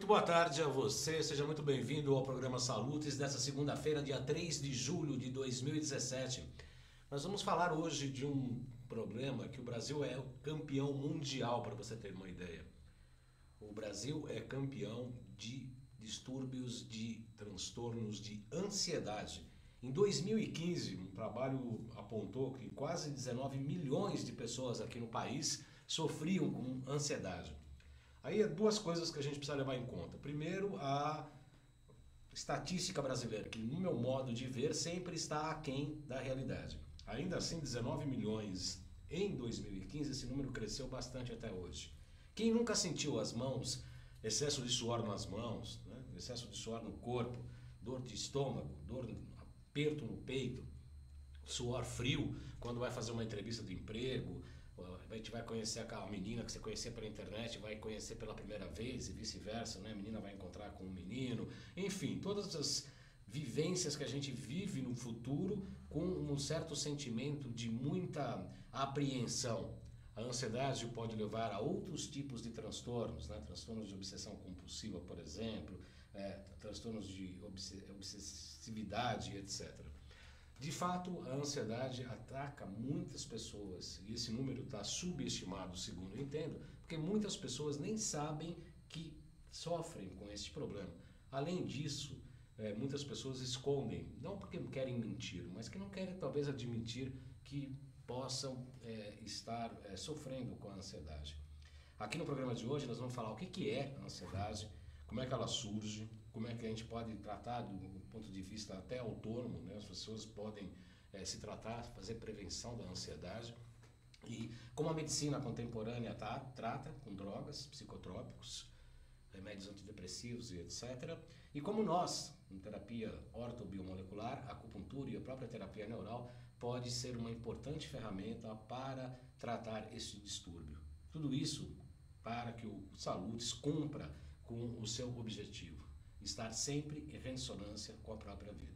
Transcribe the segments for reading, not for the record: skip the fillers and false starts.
Muito boa tarde a você, seja muito bem-vindo ao programa Salutes dessa segunda-feira, dia 3 de julho de 2017. Nós vamos falar hoje de um problema que o Brasil é o campeão mundial, para você ter uma ideia. O Brasil é campeão de distúrbios, de transtornos de ansiedade. Em 2015, um trabalho apontou que quase 19 milhões de pessoas aqui no país sofriam com ansiedade. Aí é duas coisas que a gente precisa levar em conta. Primeiro, a estatística brasileira, que no meu modo de ver sempre está aquém da realidade. Ainda assim, 19 milhões em 2015, esse número cresceu bastante até hoje. Quem nunca sentiu as mãos, excesso de suor nas mãos, né? Excesso de suor no corpo, dor de estômago, aperto no peito, suor frio quando vai fazer uma entrevista de emprego, a gente vai conhecer aquela menina que você conhecia pela internet, vai conhecer pela primeira vez e vice-versa, né? A menina vai encontrar com um menino, enfim, todas as vivências que a gente vive no futuro com um certo sentimento de muita apreensão. A ansiedade pode levar a outros tipos de transtornos, né? Transtornos de obsessão compulsiva, por exemplo, transtornos de obsessividade, etc. De fato, a ansiedade ataca muitas pessoas e esse número está subestimado, segundo eu entendo, porque muitas pessoas nem sabem que sofrem com esse problema. Além disso, muitas pessoas escondem, não porque não querem mentir, mas que não querem talvez admitir que possam estar sofrendo com a ansiedade. Aqui no programa de hoje nós vamos falar o que é a ansiedade, como é que ela surge, como é que a gente pode tratar do ponto de vista até autônomo, né? As pessoas podem se tratar, fazer prevenção da ansiedade e como a medicina contemporânea trata com drogas, psicotrópicos, remédios antidepressivos e etc. E como nós, em terapia ortobiomolecular, acupuntura e a própria terapia neural, pode ser uma importante ferramenta para tratar esse distúrbio. Tudo isso para que o Salutes cumpra com o seu objetivo, estar sempre em ressonância com a própria vida.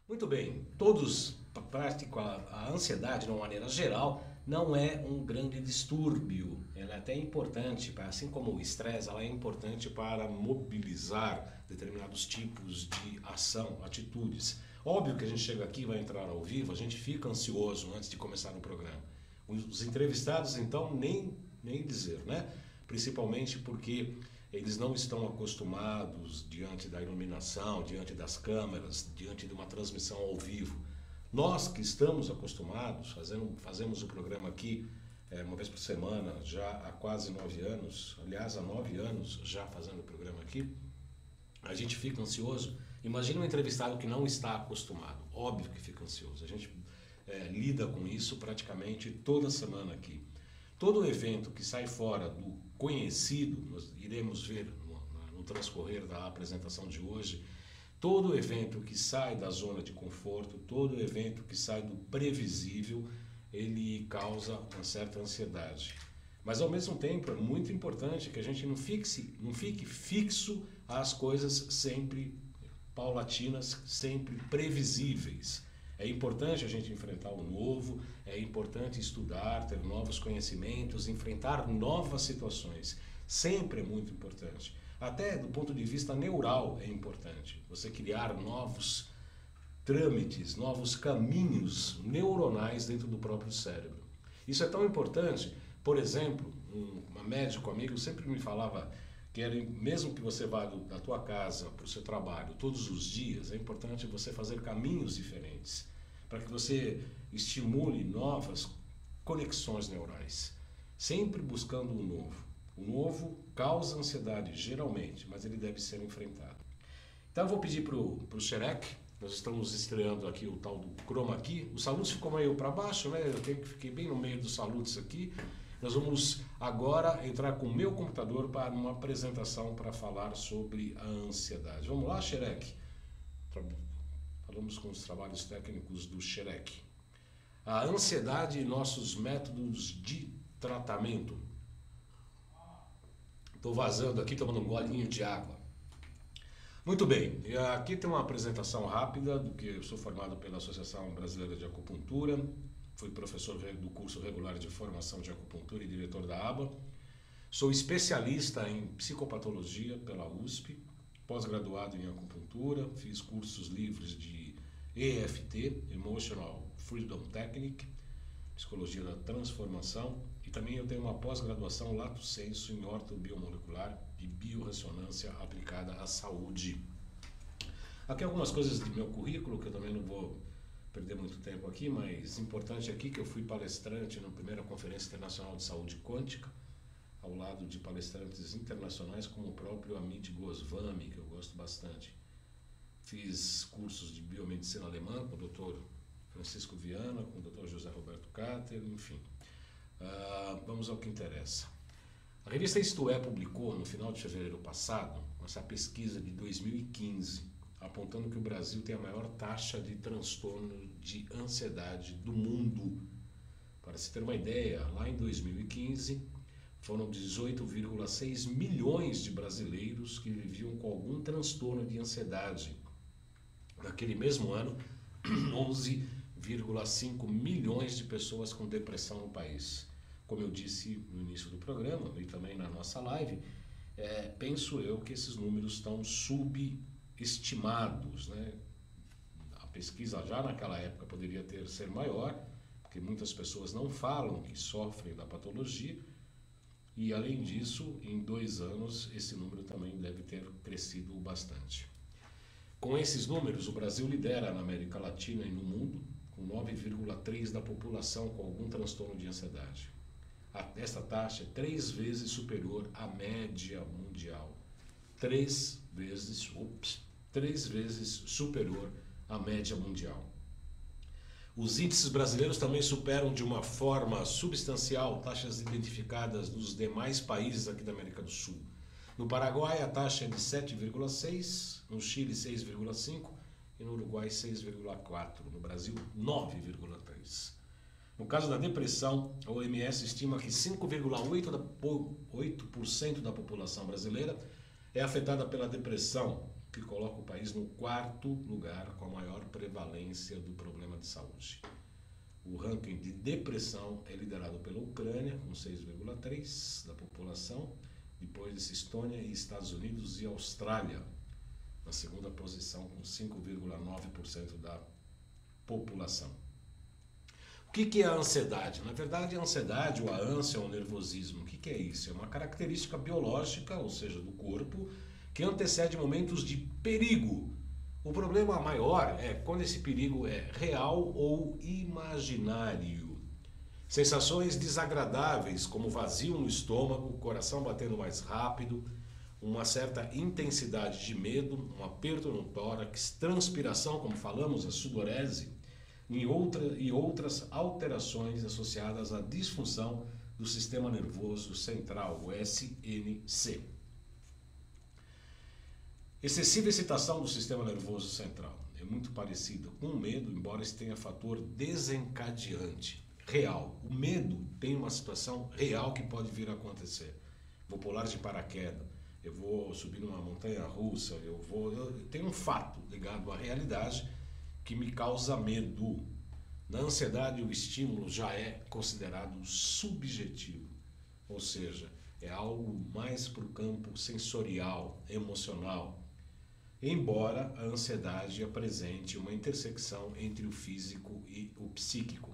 Muito bem, todos praticam a ansiedade de uma maneira geral, não é um grande distúrbio, ela é até importante, assim como o estresse, ela é importante para mobilizar determinados tipos de ação, atitudes. Óbvio que a gente chega aqui, vai entrar ao vivo, a gente fica ansioso antes de começar o programa. Os entrevistados então nem dizer, né? Principalmente porque eles não estão acostumados diante da iluminação, diante das câmeras, diante de uma transmissão ao vivo. Nós que estamos acostumados, fazemos o programa aqui uma vez por semana, já há quase 9 anos, aliás, há 9 anos já fazendo o programa aqui, a gente fica ansioso. Imagina um entrevistado que não está acostumado, óbvio que fica ansioso. A gente lida com isso praticamente toda semana aqui. Todo evento que sai fora do conhecido, nós iremos ver no transcorrer da apresentação de hoje, todo evento que sai da zona de conforto, todo evento que sai do previsível, ele causa uma certa ansiedade. Mas ao mesmo tempo é muito importante que a gente não fique fixo às coisas sempre paulatinas, sempre previsíveis. É importante a gente enfrentar o novo, é importante estudar, ter novos conhecimentos, enfrentar novas situações. Sempre é muito importante. Até do ponto de vista neural é importante. Você criar novos trâmites, novos caminhos neuronais dentro do próprio cérebro. Isso é tão importante. Por exemplo, um médico amigo sempre me falava que mesmo que você vá da tua casa para o seu trabalho todos os dias, é importante você fazer caminhos diferentes, para que você estimule novas conexões neurais, sempre buscando o novo. O novo causa ansiedade, geralmente, mas ele deve ser enfrentado. Então eu vou pedir para o Xerec, nós estamos estreando aqui o tal do Chroma Key, o Salutes ficou meio para baixo, né? Eu fiquei bem no meio do Salutes aqui. Nós vamos agora entrar com o meu computador para uma apresentação para falar sobre a ansiedade. Vamos lá, Xerec? falamos com os trabalhos técnicos do Xerec. A ansiedade e nossos métodos de tratamento. Estou vazando aqui, tomando um golinho de água. Muito bem, e aqui tem uma apresentação rápida do que eu sou formado pela Associação Brasileira de Acupuntura, fui professor do curso regular de formação de acupuntura e diretor da ABA, sou especialista em psicopatologia pela USP, pós-graduado em acupuntura, fiz cursos livres de EFT, Emotional Freedom Technique, psicologia da transformação, e também eu tenho uma pós-graduação lato sensu em ortobiomolecular e biorressonância aplicada à saúde. Aqui algumas coisas do meu currículo, que eu também não vou perder muito tempo aqui, mas importante aqui que eu fui palestrante na primeira Conferência Internacional de Saúde Quântica, ao lado de palestrantes internacionais como o próprio Amit Goswami, que eu gosto bastante. Fiz cursos de biomedicina alemã com o Dr. Francisco Viana, com o Dr. José Roberto Cáter, enfim. Vamos ao que interessa. A revista Isto É publicou, no final de fevereiro passado, essa pesquisa de 2015, apontando que o Brasil tem a maior taxa de transtorno de ansiedade do mundo. Para se ter uma ideia, lá em 2015, foram 18,6 milhões de brasileiros que viviam com algum transtorno de ansiedade. Naquele mesmo ano, 11,5 milhões de pessoas com depressão no país. Como eu disse no início do programa e também na nossa live, penso eu que esses números estão subestimados, né? A pesquisa já naquela época poderia ser maior, porque muitas pessoas não falam que sofrem da patologia, e além disso, em 2 anos, esse número também deve ter crescido bastante. Com esses números, o Brasil lidera na América Latina e no mundo, com 9,3% da população com algum transtorno de ansiedade. Essa taxa é 3 vezes superior à média mundial. 3 vezes superior à média mundial. Os índices brasileiros também superam de uma forma substancial taxas identificadas nos demais países aqui da América do Sul. No Paraguai, a taxa é de 7,6%, no Chile, 6,5% e no Uruguai, 6,4%. No Brasil, 9,3%. No caso da depressão, a OMS estima que 5,8% da população brasileira é afetada pela depressão, que coloca o país no 4º lugar com a maior prevalência do problema de saúde. O ranking de depressão é liderado pela Ucrânia, com 6,3% da população, depois de Estônia e Estados Unidos e Austrália, na 2ª posição, com 5,9% da população. O que é a ansiedade? Na verdade, a ansiedade ou a ânsia ou o nervosismo, o que é isso? É uma característica biológica, ou seja, do corpo, que antecede momentos de perigo. O problema maior é quando esse perigo é real ou imaginário. Sensações desagradáveis, como vazio no estômago, coração batendo mais rápido, uma certa intensidade de medo, um aperto no tórax, transpiração, como falamos, a sudorese, e outras alterações associadas à disfunção do sistema nervoso central, o SNC. Excessiva excitação do sistema nervoso central é muito parecida com o medo, embora esse tenha fator desencadeante, real. O medo tem uma situação real que pode vir a acontecer. Vou pular de paraquedas, eu vou subir numa montanha russa, eu tenho um fato ligado à realidade que me causa medo. Na ansiedade, o estímulo já é considerado subjetivo, ou seja, é algo mais para o campo sensorial, emocional. Embora a ansiedade apresente uma intersecção entre o físico e o psíquico.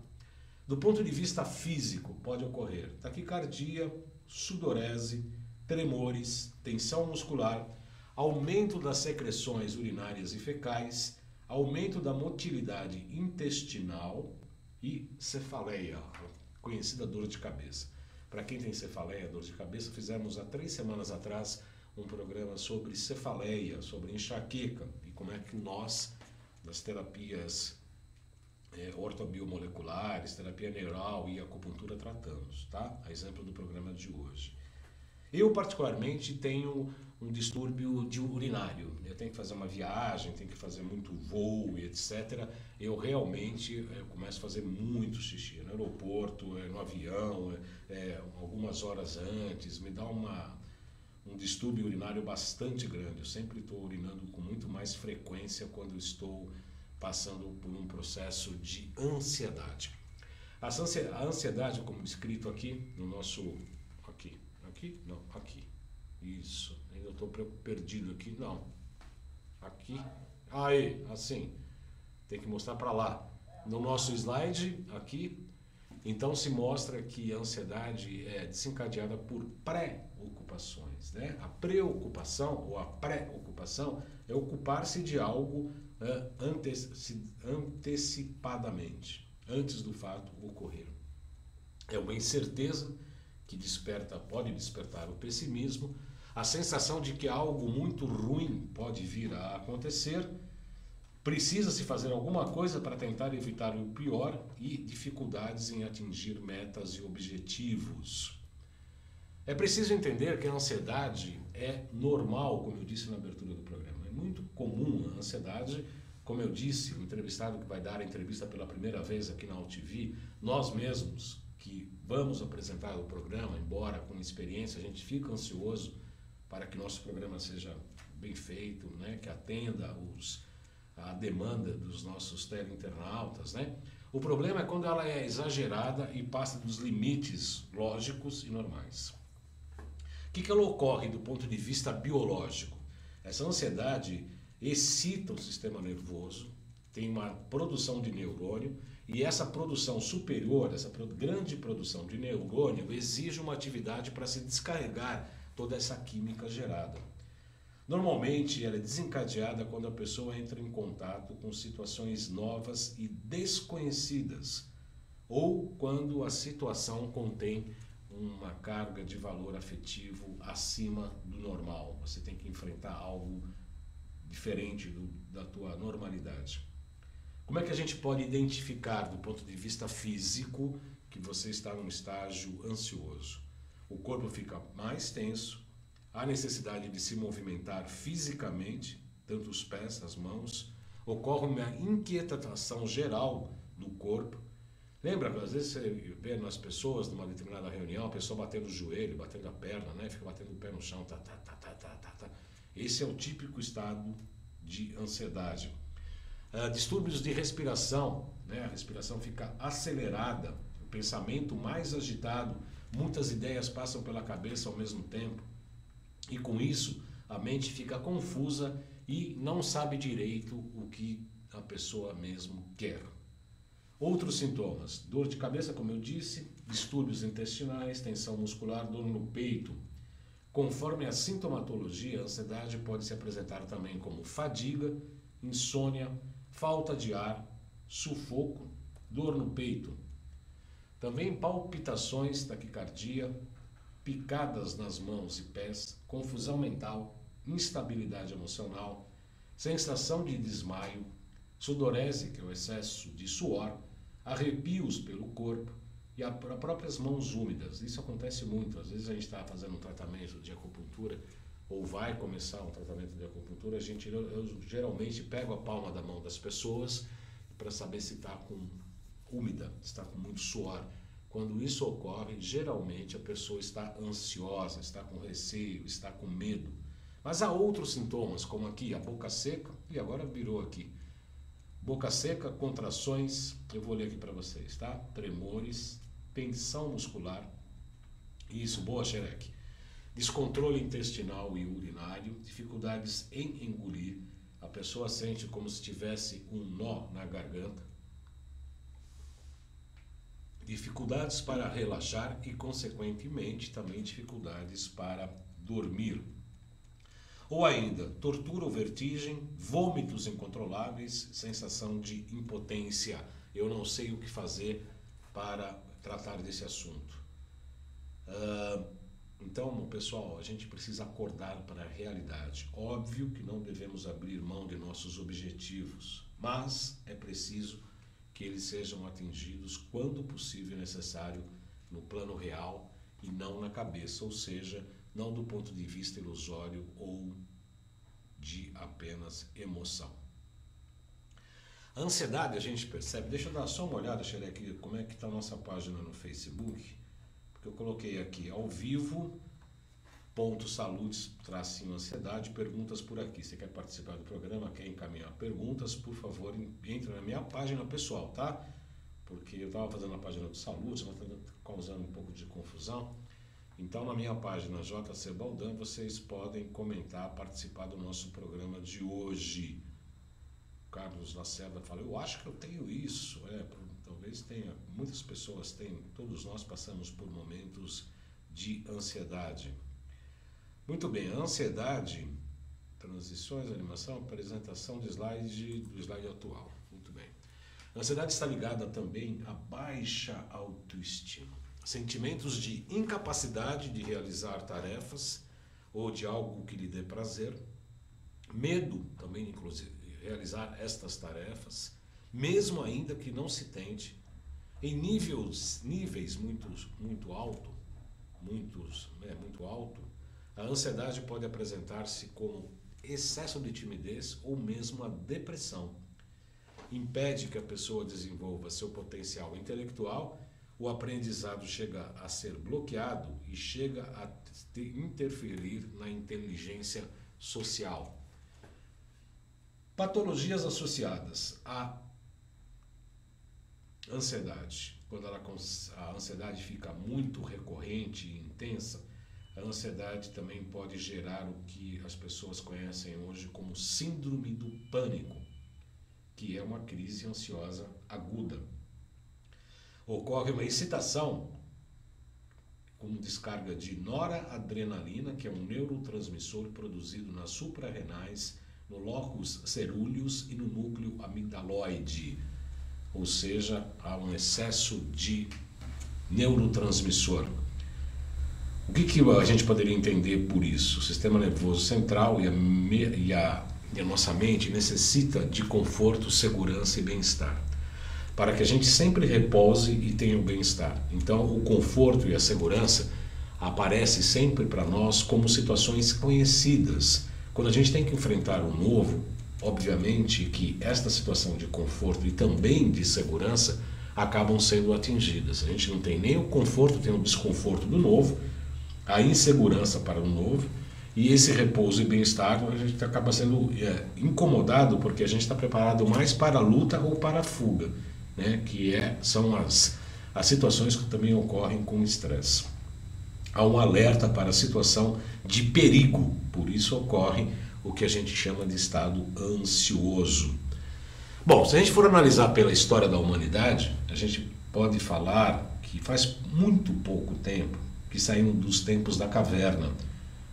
Do ponto de vista físico, pode ocorrer taquicardia, sudorese, tremores, tensão muscular, aumento das secreções urinárias e fecais, aumento da motilidade intestinal e cefaleia, conhecida dor de cabeça. Para quem tem cefaleia, dor de cabeça, fizemos há 3 semanas atrás um programa sobre cefaleia, sobre enxaqueca e como é que nós, das terapias ortobiomoleculares, terapia neural e acupuntura tratamos, tá? A exemplo do programa de hoje. Eu, particularmente, tenho um distúrbio de urinário. Eu tenho que fazer uma viagem, tenho que fazer muito voo e etc. Eu realmente começo a fazer muito xixi no aeroporto, no avião, algumas horas antes. Me dá um distúrbio urinário bastante grande. Eu sempre estou urinando com muito mais frequência quando estou passando por um processo de ansiedade. A ansiedade, como descrito aqui no nosso... Aqui? Não, aqui. Isso. Ainda estou perdido aqui. Não. Aqui. Aí, assim. Tem que mostrar para lá. No nosso slide, aqui, então se mostra que a ansiedade é desencadeada por preocupações, né? A preocupação ou a pré-ocupação é ocupar-se de algo antecipadamente, antes do fato ocorrer. É uma incerteza que pode despertar o pessimismo, a sensação de que algo muito ruim pode vir a acontecer, precisa-se fazer alguma coisa para tentar evitar o pior e dificuldades em atingir metas e objetivos. É preciso entender que a ansiedade é normal, como eu disse na abertura do programa. É muito comum a ansiedade, como eu disse, o entrevistado que vai dar a entrevista pela primeira vez aqui na UTV, nós mesmos que vamos apresentar o programa, embora com experiência, a gente fica ansioso para que nosso programa seja bem feito, né? Que atenda a demanda dos nossos teleinternautas, né? O problema é quando ela é exagerada e passa dos limites lógicos e normais. O que ela ocorre do ponto de vista biológico? Essa ansiedade excita o sistema nervoso, tem uma produção de neurônio, e essa produção superior, essa grande produção de neurônio, exige uma atividade para se descarregar toda essa química gerada. Normalmente ela é desencadeada quando a pessoa entra em contato com situações novas e desconhecidas, ou quando a situação contém uma carga de valor afetivo acima do normal. Você tem que enfrentar algo diferente da tua normalidade. Como é que a gente pode identificar do ponto de vista físico que você está num estágio ansioso? O corpo fica mais tenso, há necessidade de se movimentar fisicamente, tanto os pés, as mãos, ocorre uma inquietação geral do corpo. Lembra que às vezes você vê nas pessoas, numa determinada reunião, a pessoa batendo o joelho, batendo a perna, né? Fica batendo o pé no chão, tá. Esse é o típico estado de ansiedade. Distúrbios de respiração, né? A respiração fica acelerada, o pensamento mais agitado, muitas ideias passam pela cabeça ao mesmo tempo e com isso a mente fica confusa e não sabe direito o que a pessoa mesmo quer. Outros sintomas: dor de cabeça, como eu disse, distúrbios intestinais, tensão muscular, dor no peito. Conforme a sintomatologia, a ansiedade pode se apresentar também como fadiga, insônia, falta de ar, sufoco, dor no peito. Também palpitações, taquicardia, picadas nas mãos e pés, confusão mental, instabilidade emocional, sensação de desmaio, sudorese, que é o excesso de suor, arrepios pelo corpo e as próprias mãos úmidas. Isso acontece muito. Às vezes a gente está fazendo um tratamento de acupuntura ou vai começar um tratamento de acupuntura, eu geralmente pego a palma da mão das pessoas para saber se está com úmida, se está com muito suor. Quando isso ocorre, geralmente a pessoa está ansiosa, está com receio, está com medo. Mas há outros sintomas, como aqui a boca seca, e agora virou aqui. Boca seca, contrações, eu vou ler aqui para vocês, tá? Tremores, tensão muscular, isso, boa xereque. Descontrole intestinal e urinário, dificuldades em engolir, a pessoa sente como se tivesse um nó na garganta, dificuldades para relaxar e, consequentemente, também dificuldades para dormir. Ou ainda, tortura ou vertigem, vômitos incontroláveis, sensação de impotência. Eu não sei o que fazer para tratar desse assunto. Então, pessoal, a gente precisa acordar para a realidade. Óbvio que não devemos abrir mão de nossos objetivos, mas é preciso que eles sejam atingidos quando possível e necessário no plano real e não na cabeça, ou seja, não do ponto de vista ilusório ou de apenas emoção. A ansiedade a gente percebe, deixa eu dar só uma olhada, Xeré, aqui, como é que está a nossa página no Facebook, porque eu coloquei aqui ao vivo, @saludes, _ansiedade, perguntas por aqui. Você quer participar do programa, quer encaminhar perguntas, por favor, entre na minha página pessoal, tá? Porque eu estava fazendo a página do Saludes, mas está causando um pouco de confusão. Então, na minha página JC Baldan, vocês podem comentar, participar do nosso programa de hoje. Carlos Lacerda fala, eu acho que eu tenho isso. Talvez tenha, muitas pessoas têm, todos nós passamos por momentos de ansiedade. Muito bem, a ansiedade, transições, animação, apresentação do slide atual. Muito bem. A ansiedade está ligada também à baixa autoestima. Sentimentos de incapacidade de realizar tarefas ou de algo que lhe dê prazer. Medo também, inclusive, de realizar estas tarefas, mesmo ainda que não se tente, em níveis muito alto, a ansiedade pode apresentar-se como excesso de timidez ou mesmo a depressão. Impede que a pessoa desenvolva seu potencial intelectual, o aprendizado chega a ser bloqueado e chega a interferir na inteligência social. Patologias associadas à ansiedade. Quando a ansiedade fica muito recorrente e intensa, a ansiedade também pode gerar o que as pessoas conhecem hoje como síndrome do pânico, que é uma crise ansiosa aguda. Ocorre uma excitação com descarga de noradrenalina, que é um neurotransmissor produzido nas suprarrenais, no locus cerúleus e no núcleo amigdaloide. Ou seja, há um excesso de neurotransmissor. O que a gente poderia entender por isso? O sistema nervoso central e a nossa mente necessita de conforto, segurança e bem-estar, para que a gente sempre repouse e tenha o bem-estar. Então, o conforto e a segurança aparecem sempre para nós como situações conhecidas. Quando a gente tem que enfrentar o novo, obviamente que esta situação de conforto e também de segurança acabam sendo atingidas. A gente não tem nem o conforto, tem o desconforto do novo, a insegurança para o novo, e esse repouso e bem-estar a gente acaba sendo incomodado porque a gente está preparado mais para a luta ou para a fuga, né? São as situações que também ocorrem com estresse. Há um alerta para a situação de perigo, por isso ocorre o que a gente chama de estado ansioso. Bom, se a gente for analisar pela história da humanidade, a gente pode falar que faz muito pouco tempo que saímos dos tempos da caverna,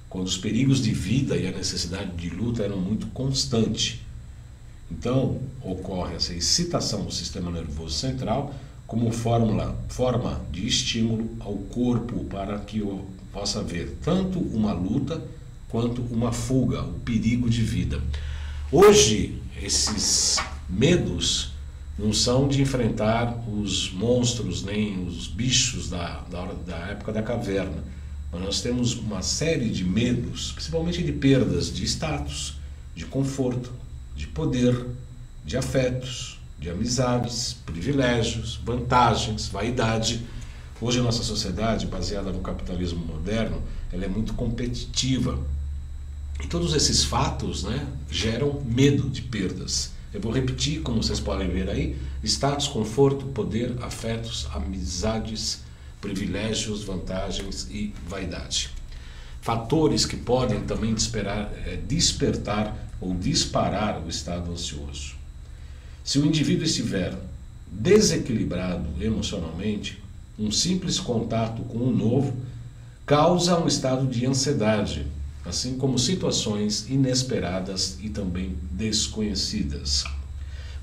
quando os perigos de vida e a necessidade de luta eram muito constantes. Então, ocorre essa excitação do sistema nervoso central como forma de estímulo ao corpo para que possa haver tanto uma luta quanto uma fuga, o perigo de vida. Hoje, esses medos não são de enfrentar os monstros nem os bichos da época da caverna, mas nós temos uma série de medos, principalmente de perdas de status, de conforto, de poder, de afetos, de amizades, privilégios, vantagens, vaidade. Hoje a nossa sociedade, baseada no capitalismo moderno, ela é muito competitiva. E todos esses fatos, né, geram medo de perdas. Eu vou repetir, como vocês podem ver aí: status, conforto, poder, afetos, amizades, privilégios, vantagens e vaidade. Fatores que podem também despertar ou disparar o estado ansioso. Se o indivíduo estiver desequilibrado emocionalmente, um simples contato com o novo causa um estado de ansiedade, assim como situações inesperadas e também desconhecidas.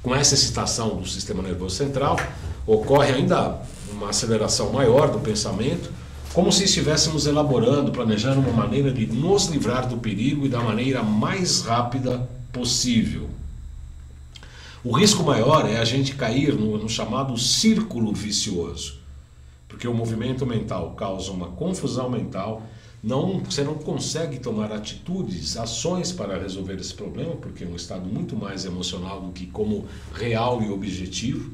Com essa excitação do sistema nervoso central, ocorre ainda uma aceleração maior do pensamento, como se estivéssemos elaborando, planejando uma maneira de nos livrar do perigo e da maneira mais rápida possível. O risco maior é a gente cair no chamado círculo vicioso, porque o movimento mental causa uma confusão mental, você não consegue tomar atitudes, ações para resolver esse problema, porque é um estado muito mais emocional do que como real e objetivo.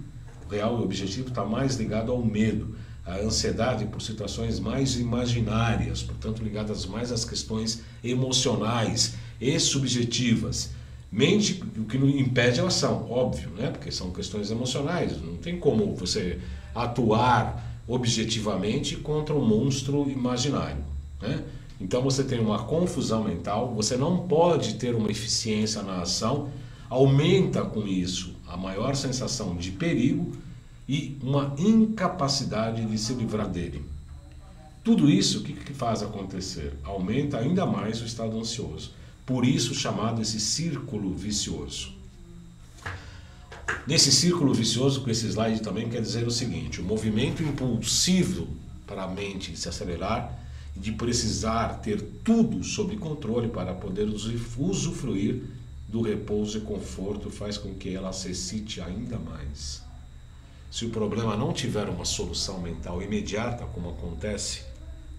O real e objetivo está mais ligado ao medo, à ansiedade por situações mais imaginárias, portanto ligadas mais às questões emocionais e subjetivas. Mente, o que não impede a ação, óbvio, né? Porque são questões emocionais, não tem como você atuar objetivamente contra um monstro imaginário, né? Então você tem uma confusão mental, você não pode ter uma eficiência na ação, aumenta com isso a maior sensação de perigo e uma incapacidade de se livrar dele. Tudo isso, o que faz acontecer? Aumenta ainda mais o estado ansioso. Por isso chamado esse círculo vicioso. Nesse círculo vicioso, com esse slide também quer dizer o seguinte: o movimento impulsivo para a mente se acelerar e de precisar ter tudo sob controle para poder usufruir do repouso e conforto faz com que ela se excite ainda mais. Se o problema não tiver uma solução mental imediata, como acontece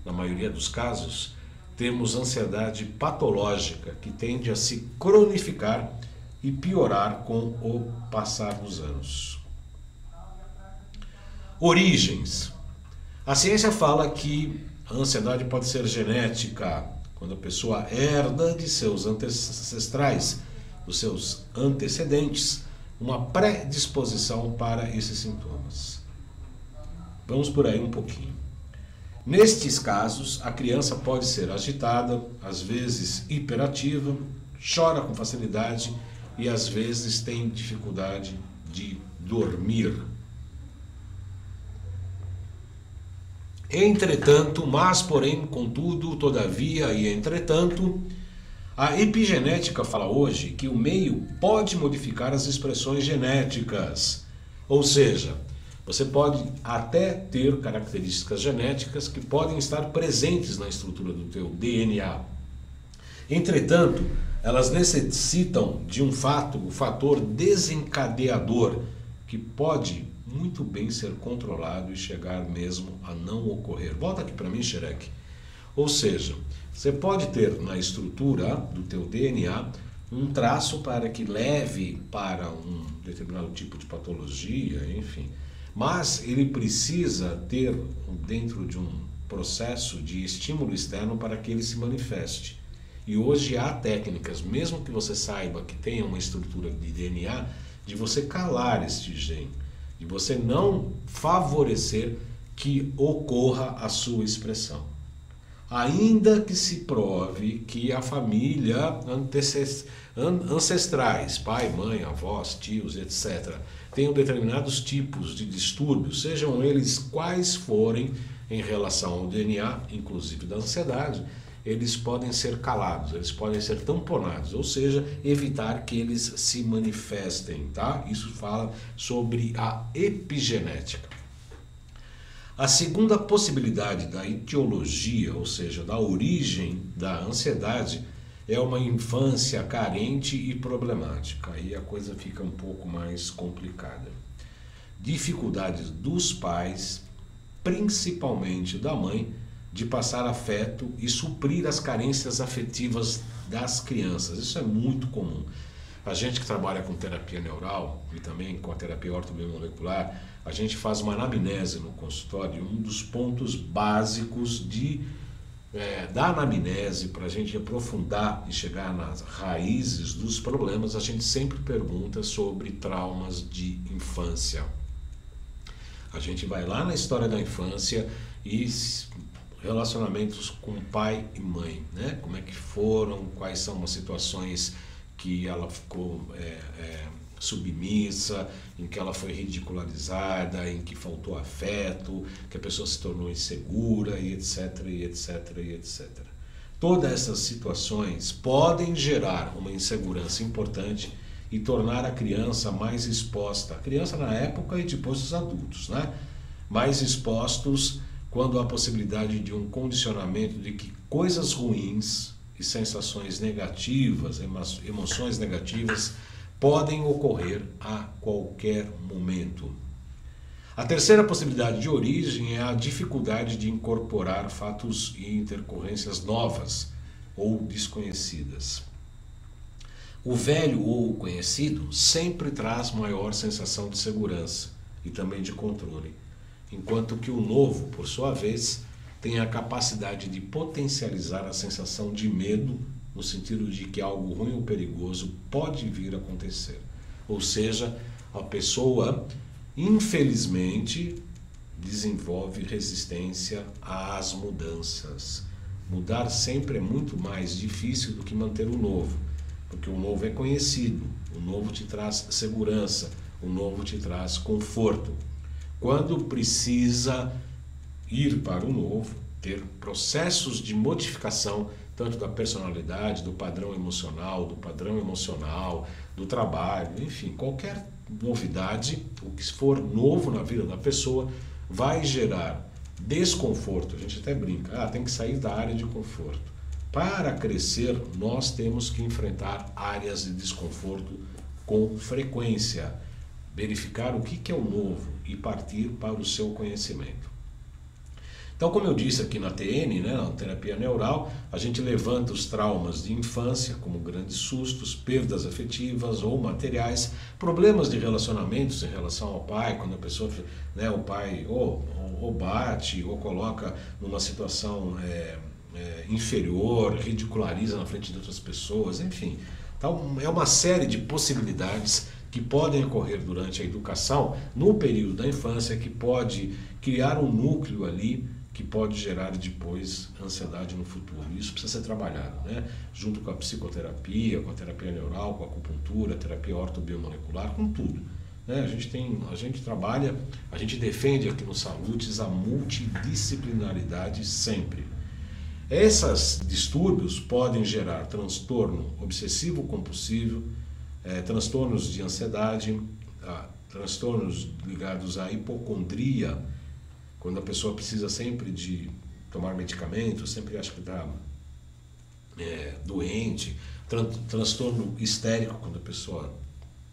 na maioria dos casos, temos ansiedade patológica que tende a se cronificar e piorar com o passar dos anos. Origens. A ciência fala que a ansiedade pode ser genética, quando a pessoa herda de seus ancestrais, dos seus antecedentes, uma predisposição para esses sintomas. Vamos por aí um pouquinho. Nestes casos, a criança pode ser agitada, às vezes hiperativa, chora com facilidade e às vezes tem dificuldade de dormir. Entretanto, mas porém, contudo, todavia e entretanto, a epigenética fala hoje que o meio pode modificar as expressões genéticas. Ou seja, você pode até ter características genéticas que podem estar presentes na estrutura do teu DNA. Entretanto, elas necessitam de um fator desencadeador, que pode muito bem ser controlado e chegar mesmo a não ocorrer. Volta aqui para mim, Xerec. Ou seja, você pode ter na estrutura do teu DNA um traço para que leve para um determinado tipo de patologia, enfim. Mas ele precisa ter dentro de um processo de estímulo externo para que ele se manifeste. E hoje há técnicas, mesmo que você saiba que tenha uma estrutura de DNA, de você calar este gene, de você não favorecer que ocorra a sua expressão. Ainda que se prove que a família ancestrais, pai, mãe, avós, tios, etc., tenham determinados tipos de distúrbios, sejam eles quais forem em relação ao DNA, inclusive da ansiedade, eles podem ser calados, eles podem ser tamponados, ou seja, evitar que eles se manifestem, tá? Isso fala sobre a epigenética. A segunda possibilidade da etiologia, ou seja, da origem da ansiedade, é uma infância carente e problemática. Aí a coisa fica um pouco mais complicada. Dificuldades dos pais, principalmente da mãe, de passar afeto e suprir as carências afetivas das crianças. Isso é muito comum. A gente que trabalha com terapia neural e também com a terapia ortobiomolecular, a gente faz uma anamnese no consultório. Um dos pontos básicos da anamnese, para a gente aprofundar e chegar nas raízes dos problemas, a gente sempre pergunta sobre traumas de infância. A gente vai lá na história da infância e relacionamentos com pai e mãe, né? Como é que foram, quais são as situações que ela ficou submissa, em que ela foi ridicularizada, em que faltou afeto, que a pessoa se tornou insegura, e etc, e etc, e etc. Todas essas situações podem gerar uma insegurança importante e tornar a criança mais exposta. A criança na época e depois os adultos, né? Mais expostos quando há a possibilidade de um condicionamento de que coisas ruins e sensações negativas, emoções negativas, podem ocorrer a qualquer momento. A terceira possibilidade de origem é a dificuldade de incorporar fatos e intercorrências novas ou desconhecidas. O velho ou o conhecido sempre traz maior sensação de segurança e também de controle, enquanto que o novo, por sua vez, tem a capacidade de potencializar a sensação de medo, no sentido de que algo ruim ou perigoso pode vir a acontecer. Ou seja, a pessoa, infelizmente, desenvolve resistência às mudanças. Mudar sempre é muito mais difícil do que manter o novo, porque o novo é conhecido, o novo te traz segurança, o novo te traz conforto. Quando precisa ir para o novo, ter processos de modificação, tanto da personalidade, do padrão emocional, do trabalho, enfim, qualquer novidade, o que for novo na vida da pessoa, vai gerar desconforto. A gente até brinca, tem que sair da área de conforto. Para crescer, nós temos que enfrentar áreas de desconforto com frequência, verificar o que é o novo e partir para o seu conhecimento. Então, como eu disse aqui na TN, na terapia neural, a gente levanta os traumas de infância, como grandes sustos, perdas afetivas ou materiais, problemas de relacionamentos em relação ao pai, quando a pessoa, o pai ou bate ou coloca numa situação inferior, ridiculariza na frente de outras pessoas, enfim. Então, é uma série de possibilidades que podem ocorrer durante a educação, no período da infância, que pode criar um núcleo ali que pode gerar depois ansiedade no futuro. Isso precisa ser trabalhado, junto com a psicoterapia, com a terapia neural, com a acupuntura, a terapia ortobiomolecular, com tudo. A gente trabalha, a gente defende aqui no Salutes a multidisciplinaridade sempre. Esses distúrbios podem gerar transtorno obsessivo-compulsivo, transtornos de ansiedade, transtornos ligados à hipocondria, quando a pessoa precisa sempre de tomar medicamento, sempre acha que está doente, transtorno histérico, quando a pessoa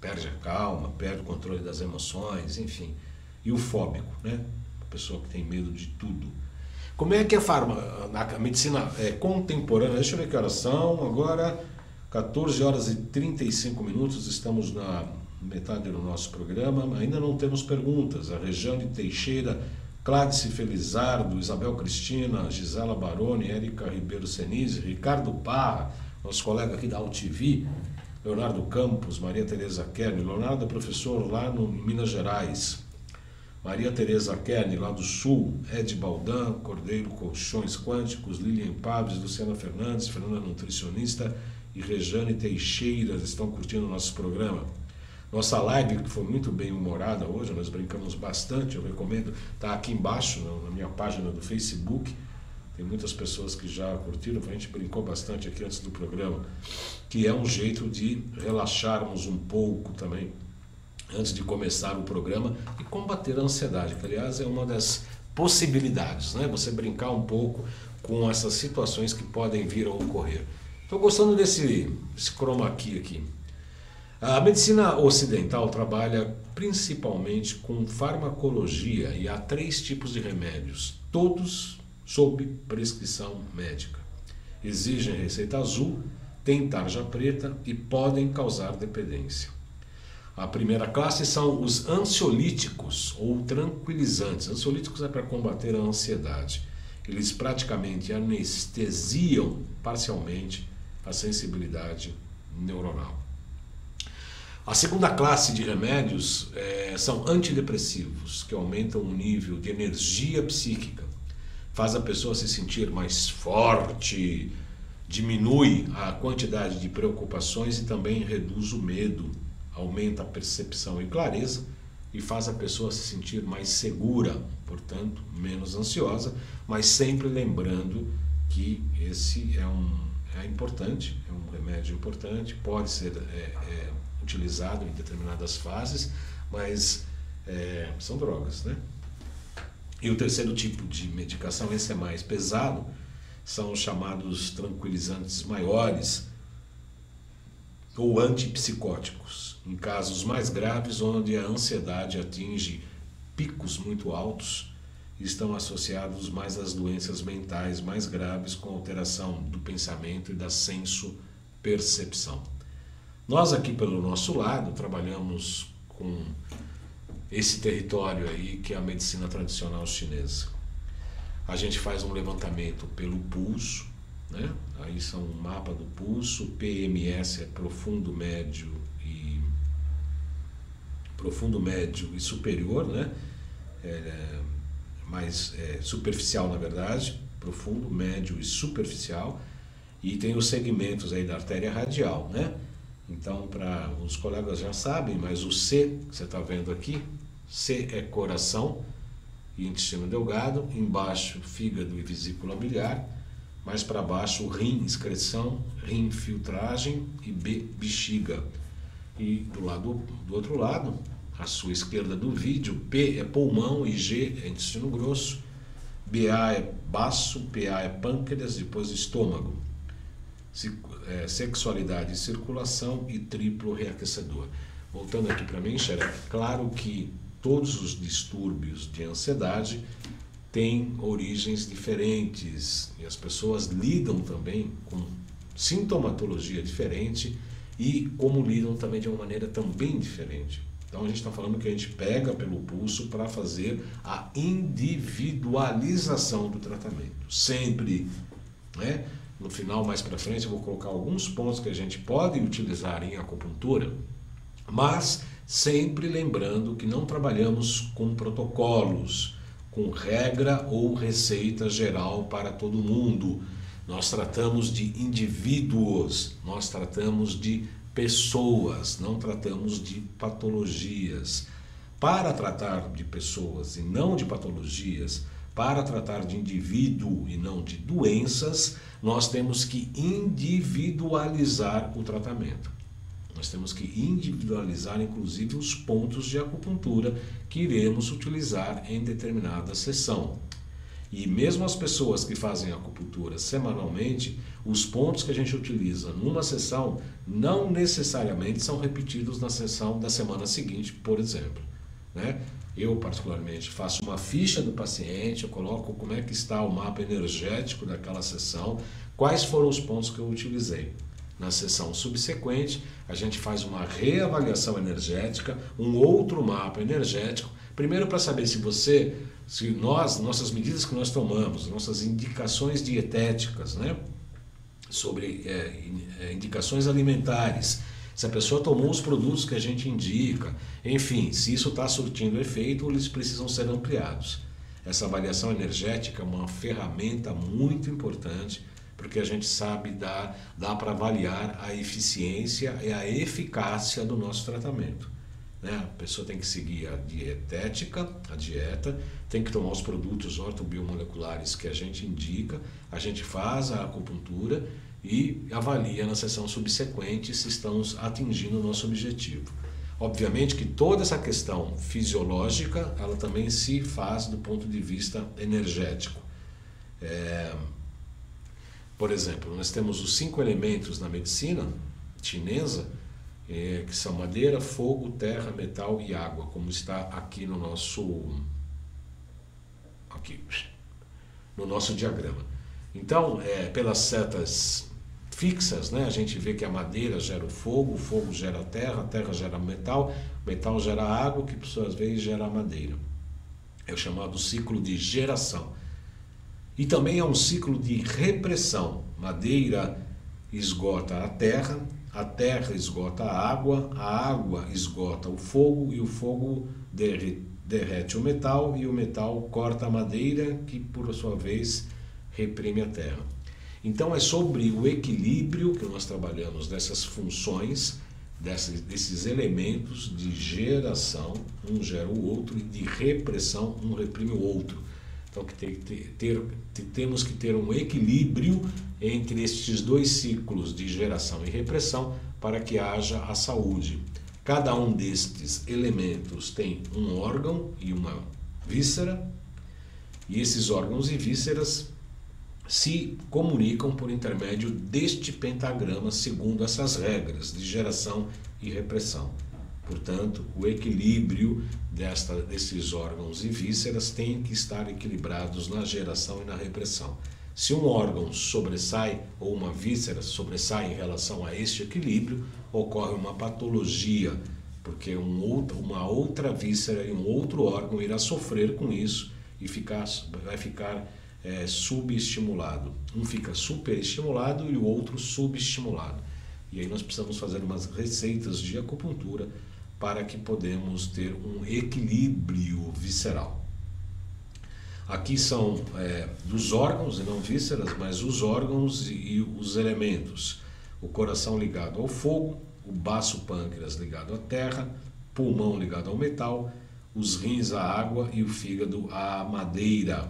perde a calma, perde o controle das emoções, enfim. E o fóbico, a pessoa que tem medo de tudo. Como é que a medicina contemporânea, deixa eu ver que horas são, agora 14 horas e 35 minutos, estamos na metade do nosso programa, ainda não temos perguntas. A Regiane Teixeira, Cládice Felizardo, Isabel Cristina, Gisela Baroni, Érica Ribeiro Senise, Ricardo Parra, nosso colega aqui da UTV, Leonardo Campos, Maria Tereza Kern. Leonardo é professor lá em Minas Gerais. Maria Tereza Kern, lá do Sul, Ed Baldan, Cordeiro Colchões Quânticos, Lilian Paves, Luciana Fernandes, Fernanda Nutricionista e Regiane Teixeira estão curtindo o nosso programa. Nossa live, que foi muito bem humorada hoje, nós brincamos bastante, eu recomendo, está aqui embaixo na minha página do Facebook, tem muitas pessoas que já curtiram, a gente brincou bastante aqui antes do programa, que é um jeito de relaxarmos um pouco também, antes de começar o programa, e combater a ansiedade, que aliás é uma das possibilidades, você brincar um pouco com essas situações que podem vir a ocorrer. Estou gostando desse chroma key aqui. A medicina ocidental trabalha principalmente com farmacologia e há 3 tipos de remédios, todos sob prescrição médica. Exigem receita azul, têm tarja preta e podem causar dependência. A primeira classe são os ansiolíticos ou tranquilizantes. Ansiolíticos é para combater a ansiedade. Eles praticamente anestesiam parcialmente a sensibilidade neuronal. A segunda classe de remédios são antidepressivos, que aumentam o nível de energia psíquica, faz a pessoa se sentir mais forte, diminui a quantidade de preocupações e também reduz o medo, aumenta a percepção e clareza e faz a pessoa se sentir mais segura, portanto, menos ansiosa, mas sempre lembrando que esse é importante, é um remédio importante, pode ser utilizado em determinadas fases, mas são drogas, E o terceiro tipo de medicação, esse é mais pesado, são os chamados tranquilizantes maiores ou antipsicóticos, em casos mais graves onde a ansiedade atinge picos muito altos estão associados mais às doenças mentais mais graves, com alteração do pensamento e da senso-percepção. Nós aqui pelo nosso lado trabalhamos com esse território aí que é a medicina tradicional chinesa. A gente faz um levantamento pelo pulso, né? Aí são um mapa do pulso, PMS é profundo, médio e superior, né? Mais superficial, na verdade, profundo, médio e superficial, e tem os segmentos aí da artéria radial, né? Então, para os colegas já sabem, mas o C, que você está vendo aqui, C é coração e intestino delgado, embaixo fígado e vesícula biliar, mais para baixo rim, excreção, rim, filtragem e B, bexiga. E do outro lado, à sua esquerda do vídeo, P é pulmão e G é intestino grosso, BA é baço, PA é pâncreas, depois estômago, sexualidade e circulação e triplo reaquecedor. Voltando aqui para mim, é claro que todos os distúrbios de ansiedade têm origens diferentes e as pessoas lidam também com sintomatologia diferente e como lidam também de uma maneira também diferente. Então a gente está falando que a gente pega pelo pulso para fazer a individualização do tratamento. Sempre, né? No final, mais para frente, eu vou colocar alguns pontos que a gente pode utilizar em acupuntura, mas sempre lembrando que não trabalhamos com protocolos, com regra ou receita geral para todo mundo. Nós tratamos de indivíduos, nós tratamos de pessoas, não tratamos de patologias. Para tratar de pessoas e não de patologias, para tratar de indivíduo e não de doenças, nós temos que individualizar o tratamento. Nós temos que individualizar, inclusive, os pontos de acupuntura que iremos utilizar em determinada sessão. E mesmo as pessoas que fazem acupuntura semanalmente, os pontos que a gente utiliza numa sessão não necessariamente são repetidos na sessão da semana seguinte, por exemplo, né? Eu, particularmente, faço uma ficha do paciente, eu coloco como é que está o mapa energético daquela sessão, quais foram os pontos que eu utilizei. Na sessão subsequente, a gente faz uma reavaliação energética, um outro mapa energético, primeiro para saber nossas medidas que nós tomamos, nossas indicações dietéticas, né? Sobre indicações alimentares, se a pessoa tomou os produtos que a gente indica, enfim, se isso está surtindo efeito, eles precisam ser ampliados. Essa avaliação energética é uma ferramenta muito importante, porque a gente sabe dá para avaliar a eficiência e a eficácia do nosso tratamento, né? A pessoa tem que seguir a dietética, a dieta, tem que tomar os produtos ortobiomoleculares que a gente indica, a gente faz a acupuntura e avalia na sessão subsequente se estamos atingindo o nosso objetivo. Obviamente que toda essa questão fisiológica, ela também se faz do ponto de vista energético. Por exemplo, nós temos os 5 elementos na medicina chinesa, que são madeira, fogo, terra, metal e água, como está aqui no nosso diagrama. Então, pelas setas fixas, né, a gente vê que a madeira gera o fogo gera a terra gera metal gera água, que por suas vezes gera a madeira. É o chamado ciclo de geração. E também é um ciclo de repressão. Madeira esgota a terra esgota a água esgota o fogo e o fogo derrete o metal e o metal corta a madeira, que por sua vez reprime a terra. Então é sobre o equilíbrio que nós trabalhamos dessas funções, desses elementos de geração, um gera o outro, e de repressão, um reprime o outro. Então temos que ter um equilíbrio entre estes dois ciclos de geração e repressão para que haja a saúde. Cada um destes elementos tem um órgão e uma víscera, e esses órgãos e vísceras se comunicam por intermédio deste pentagrama segundo essas regras de geração e repressão. Portanto, o equilíbrio desses órgãos e vísceras tem que estar equilibrados na geração e na repressão. Se um órgão sobressai ou uma víscera sobressai em relação a este equilíbrio, ocorre uma patologia, porque uma outra víscera e um outro órgão irá sofrer com isso e vai ficar subestimulado. Um fica superestimulado e o outro subestimulado. E aí nós precisamos fazer umas receitas de acupuntura para que podemos ter um equilíbrio visceral. Aqui são dos órgãos e não vísceras, mas os órgãos e os elementos. O coração ligado ao fogo, o baço pâncreas ligado à terra, pulmão ligado ao metal, os rins à água e o fígado à madeira.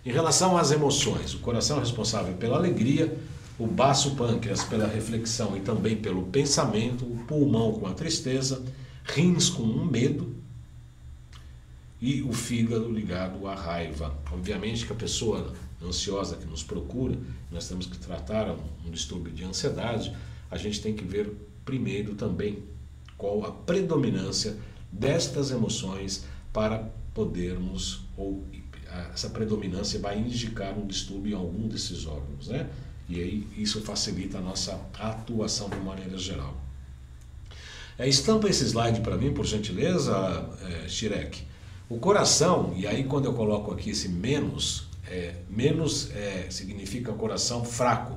Em relação às emoções, o coração é responsável pela alegria, o baço pâncreas pela reflexão e também pelo pensamento, o pulmão com a tristeza, rins com o medo e o fígado ligado à raiva. Obviamente que a pessoa ansiosa que nos procura, nós temos que tratar um distúrbio de ansiedade, a gente tem que ver primeiro também qual a predominância destas emoções para podermos, ou essa predominância vai indicar um distúrbio em algum desses órgãos, né? E aí isso facilita a nossa atuação de maneira geral. Estampa esse slide para mim, por gentileza, Shirek. O coração, e aí quando eu coloco aqui esse menos, significa coração fraco.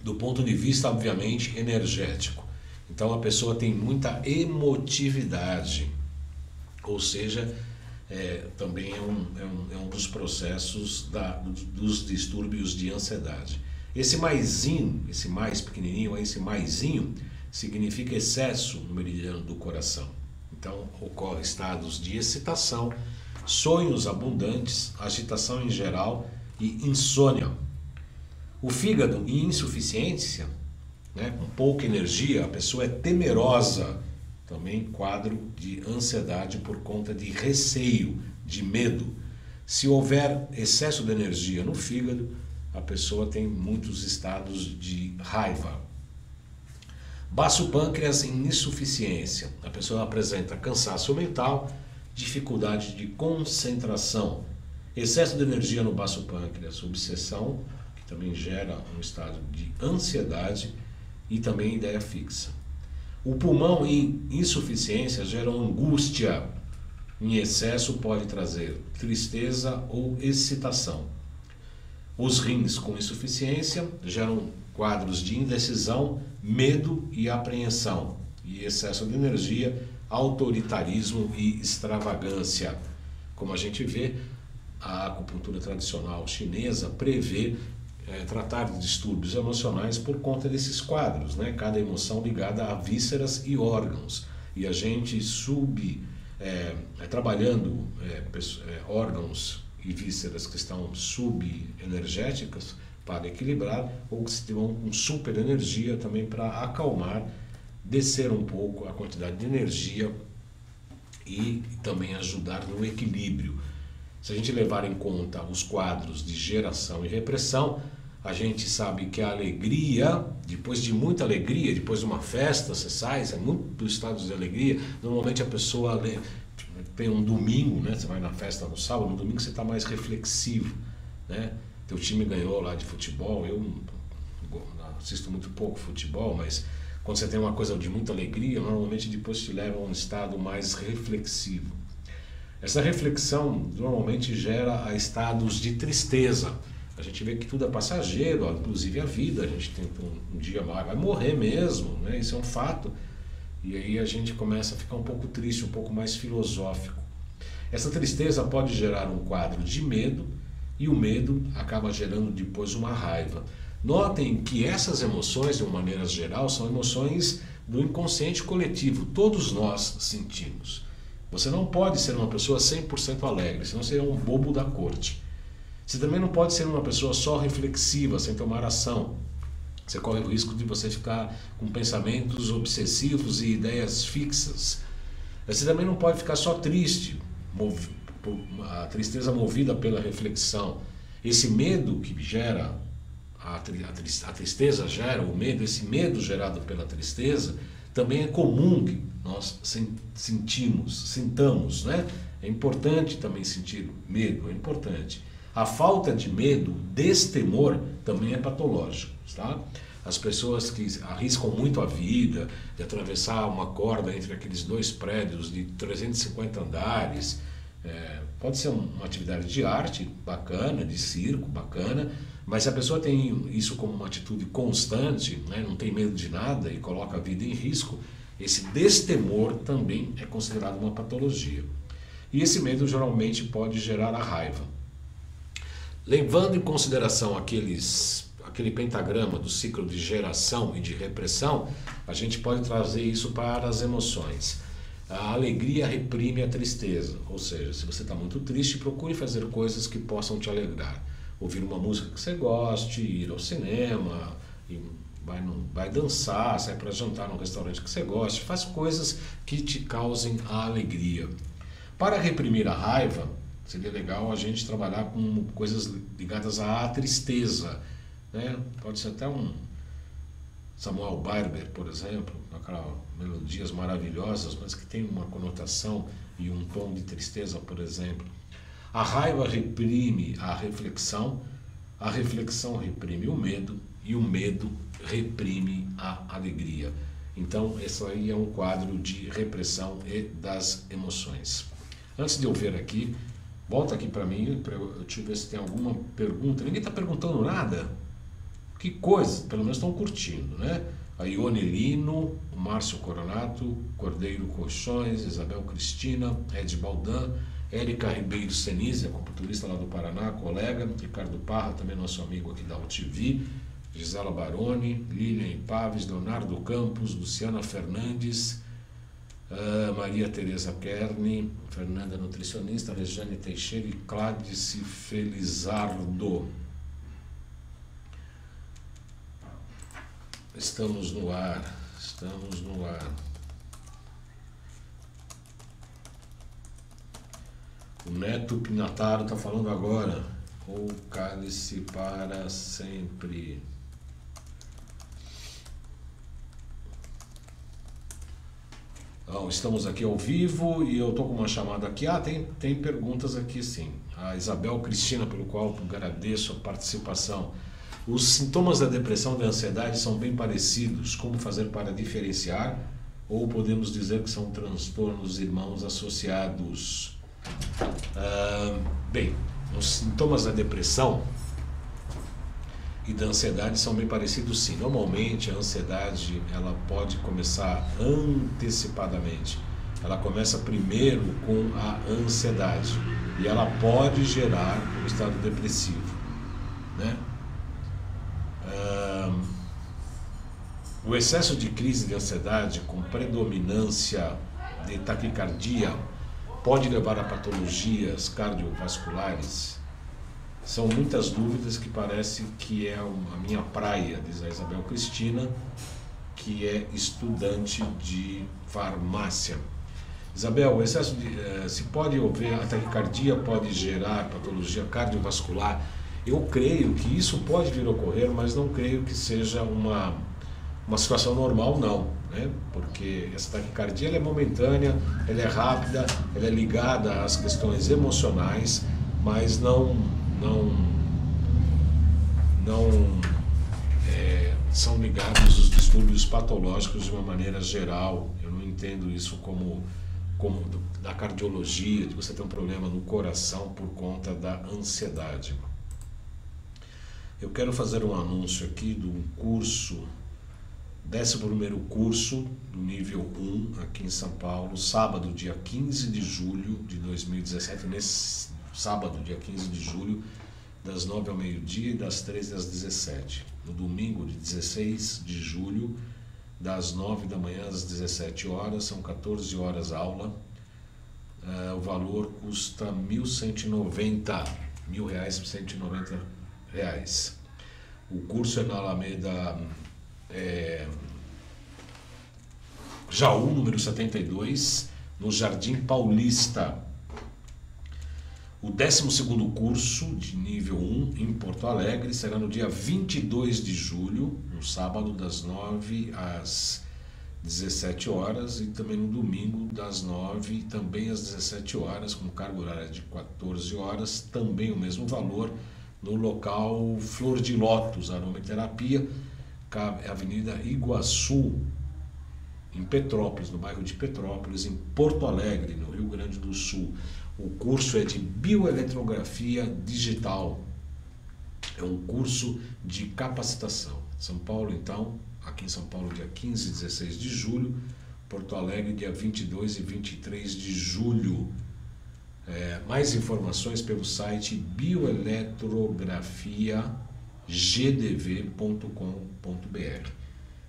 Do ponto de vista, obviamente, energético. Então a pessoa tem muita emotividade, ou seja, também é um dos processos dos distúrbios de ansiedade. Esse maisinho, esse mais pequenininho, esse maisinho, significa excesso no meridiano do coração. Então ocorre estados de excitação, sonhos abundantes, agitação em geral e insônia. O fígado em insuficiência, né, com pouca energia, a pessoa é temerosa, também quadro de ansiedade por conta de receio, de medo. Se houver excesso de energia no fígado, a pessoa tem muitos estados de raiva. Baço pâncreas em insuficiência, a pessoa apresenta cansaço mental, dificuldade de concentração, excesso de energia no baço pâncreas, obsessão, que também gera um estado de ansiedade e também ideia fixa. O pulmão em insuficiência gera angústia, em excesso pode trazer tristeza ou excitação. Os rins com insuficiência geram quadros de indecisão, medo e apreensão, e excesso de energia, autoritarismo e extravagância. Como a gente vê, a acupuntura tradicional chinesa prevê tratar de distúrbios emocionais por conta desses quadros, né? Cada emoção ligada a vísceras e órgãos. E a gente trabalhando órgãos e vísceras que estão subenergéticas para equilibrar, ou que estão com super energia também para acalmar, descer um pouco a quantidade de energia e também ajudar no equilíbrio. Se a gente levar em conta os quadros de geração e repressão, a gente sabe que a alegria, depois de muita alegria, depois de uma festa, você sai, é muito estado de alegria. Normalmente a pessoa tem um domingo, né? Você vai na festa no sábado, no domingo você está mais reflexivo, né? Teu time ganhou lá de futebol, eu assisto muito pouco futebol, mas quando você tem uma coisa de muita alegria, normalmente depois te leva a um estado mais reflexivo. Essa reflexão normalmente gera estados de tristeza. A gente vê que tudo é passageiro, inclusive a vida. A gente tem um dia vai morrer mesmo, né? Isso é um fato. E aí a gente começa a ficar um pouco triste, um pouco mais filosófico. Essa tristeza pode gerar um quadro de medo, e o medo acaba gerando depois uma raiva. Notem que essas emoções, de uma maneira geral, são emoções do inconsciente coletivo. Todos nós sentimos. Você não pode ser uma pessoa 100% alegre, senão você é um bobo da corte. Você também não pode ser uma pessoa só reflexiva, sem tomar ação. Você corre o risco de você ficar com pensamentos obsessivos e ideias fixas. Você também não pode ficar só triste, a tristeza movida pela reflexão. Esse medo que gera a tristeza gera, o medo, esse medo gerado pela tristeza, também é comum que nós sintamos, né? É importante também sentir medo, é importante. A falta de medo, destemor, também é patológico, tá? As pessoas que arriscam muito a vida, de atravessar uma corda entre aqueles 2 prédios de 350 andares, pode ser uma atividade de arte bacana, de circo bacana, mas se a pessoa tem isso como uma atitude constante, né, não tem medo de nada e coloca a vida em risco, esse destemor também é considerado uma patologia. E esse medo geralmente pode gerar a raiva. Levando em consideração aquele pentagrama do ciclo de geração e de repressão, a gente pode trazer isso para as emoções. A alegria reprime a tristeza, ou seja, se você está muito triste, procure fazer coisas que possam te alegrar. Ouvir uma música que você goste, ir ao cinema, vai dançar, sair para jantar num restaurante que você goste, faz coisas que te causem a alegria. Para reprimir a raiva, seria legal a gente trabalhar com coisas ligadas à tristeza, né? Pode ser até um Samuel Barber, por exemplo, aquelas melodias maravilhosas, mas que tem uma conotação e um tom de tristeza, por exemplo. A raiva reprime a reflexão reprime o medo e o medo reprime a alegria. Então, esse aí é um quadro de repressão e das emoções. Antes de eu ver aqui, volta aqui para mim, para eu te ver se tem alguma pergunta. Ninguém está perguntando nada? Que coisa, pelo menos estão curtindo, né? A Ione Lino, o Márcio Coronato, Cordeiro Colchões, Isabel Cristina, Ed Baldan, Érica Ribeiro Senise, computurista lá do Paraná, colega, Ricardo Parra, também nosso amigo aqui da UTV, Gisela Baroni, Lilian Paves, Leonardo Campos, Luciana Fernandes, Maria Tereza Kerni, Fernanda Nutricionista, Regiane Teixeira e Cládice Felizardo. Estamos no ar. O Neto Pinataro está falando agora. O cálice para sempre. Então, estamos aqui ao vivo e eu estou com uma chamada aqui. Tem perguntas aqui sim. A Isabel Cristina, pelo qual agradeço a participação. Os sintomas da depressão e da ansiedade são bem parecidos. Como fazer para diferenciar? Ou podemos dizer que são transtornos irmãos associados? Bem, os sintomas da depressão e da ansiedade são bem parecidos sim. Normalmente a ansiedade ela pode começar antecipadamente. Ela começa primeiro com a ansiedade e ela pode gerar um estado depressivo, né? O excesso de crise de ansiedade com predominância de taquicardia pode levar a patologias cardiovasculares? São muitas dúvidas que parece que é a minha praia, diz a Isabel Cristina, que é estudante de farmácia. Isabel, o excesso de, se pode haver a taquicardia pode gerar patologia cardiovascular? Eu creio que isso pode vir a ocorrer, mas não creio que seja uma situação normal, não, né? Porque essa taquicardia ela é momentânea, ela é rápida, ela é ligada às questões emocionais, mas não são ligados os distúrbios patológicos de uma maneira geral. Eu não entendo isso como da cardiologia, de você ter um problema no coração por conta da ansiedade. Eu quero fazer um anúncio aqui do curso, 11º curso do nível 1 aqui em São Paulo, sábado, dia 15 de julho de 2017, nesse sábado, dia 15 de julho, das 9 ao meio-dia e das 13 às 17. No domingo, de 16 de julho, das 9 da manhã às 17 horas, são 14 horas aula. O valor custa R$1.190, R$1.190. O curso é na Alameda Jaú, número 72, no Jardim Paulista. O 12º curso de nível 1 em Porto Alegre será no dia 22 de julho, no sábado, das 9 às 17 horas, e também no domingo, das 9 também às 17 horas, com carga horária de 14 horas, também o mesmo valor, no local Flor de Lótus, Aromaterapia, Avenida Iguaçu, em Petrópolis, no bairro de Petrópolis, em Porto Alegre, no Rio Grande do Sul. O curso é de Bioeletrografia Digital. É um curso de capacitação. São Paulo, então, aqui em São Paulo, dia 15 e 16 de julho. Porto Alegre, dia 22 e 23 de julho. Mais informações pelo site bioeletrografiagdv.com.br.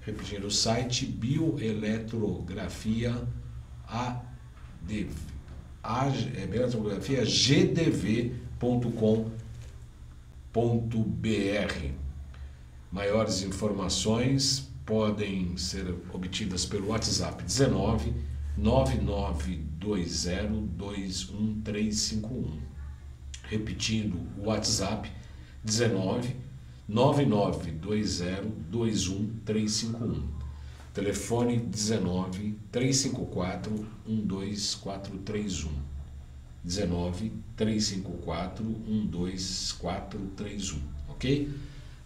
Repetindo, o site bioeletrografiagdv.com.br. Maiores informações podem ser obtidas pelo WhatsApp 19 9920-21351. Repetindo, o WhatsApp 19 9920-21351. Telefone 19 354 12431. 19 354 12431. Ok?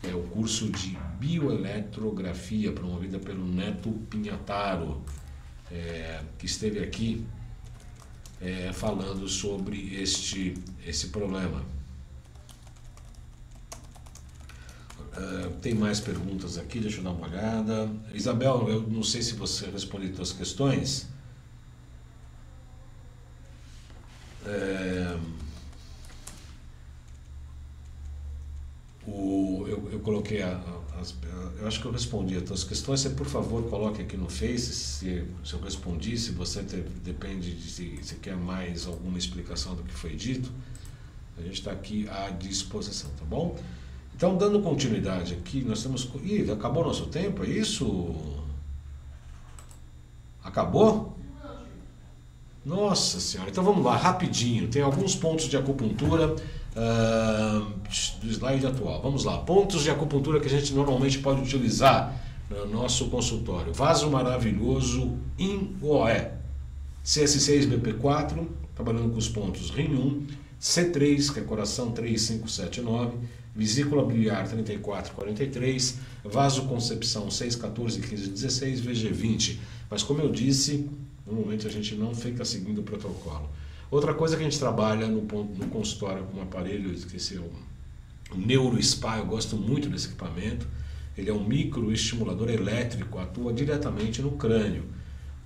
É o curso de bioeletrografia promovida pelo Neto Pinhataro, que esteve aqui falando sobre esse problema. Tem mais perguntas aqui, deixa eu dar uma olhada. Isabel, eu não sei se você respondeu as suas questões. Eu coloquei eu acho que eu respondi as tuas questões. Você, por favor, coloque aqui no Face se eu respondi, se você depende de se quer mais alguma explicação do que foi dito. A gente está aqui à disposição, tá bom? Então, dando continuidade aqui, nós temos... Ih, acabou nosso tempo, é isso? Acabou? Nossa Senhora, então vamos lá, rapidinho. Tem alguns pontos de acupuntura do slide atual. Vamos lá, pontos de acupuntura que a gente normalmente pode utilizar no nosso consultório. Vaso maravilhoso INOE, CS6BP4, trabalhando com os pontos Rim 1, C3, que é coração 3579, vesícula biliar 3443, vaso concepção 6, 14, 15, 16, VG20. Mas como eu disse, normalmente a gente não fica seguindo o protocolo. Outra coisa que a gente trabalha no consultório com um aparelho, esqueci, o NeuroSpa, eu gosto muito desse equipamento. Ele é um microestimulador elétrico, atua diretamente no crânio.